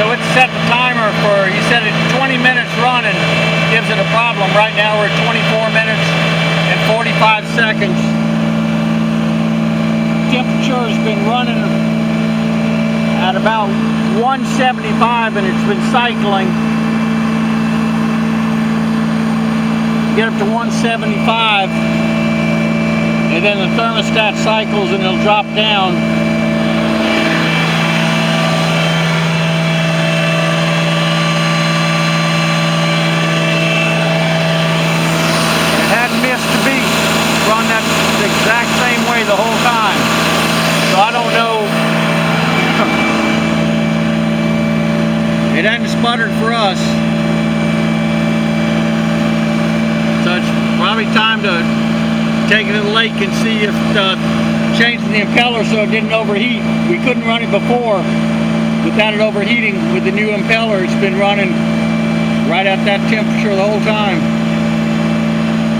So it's set the timer for, he said it's 20 minutes running, gives it a problem. Right now we're at 24 minutes and 45 seconds. Temperature has been running at about 175 and it's been cycling. Get up to 175 and then the thermostat cycles and it'll drop down. It hadn't missed a beat. Run that the exact same way the whole time. So I don't know. It hadn't sputtered for us. So it's probably time to take it to the lake and see if changing the impeller so it didn't overheat. We couldn't run it before without it overheating. With the new impeller, it's been running right at that temperature the whole time.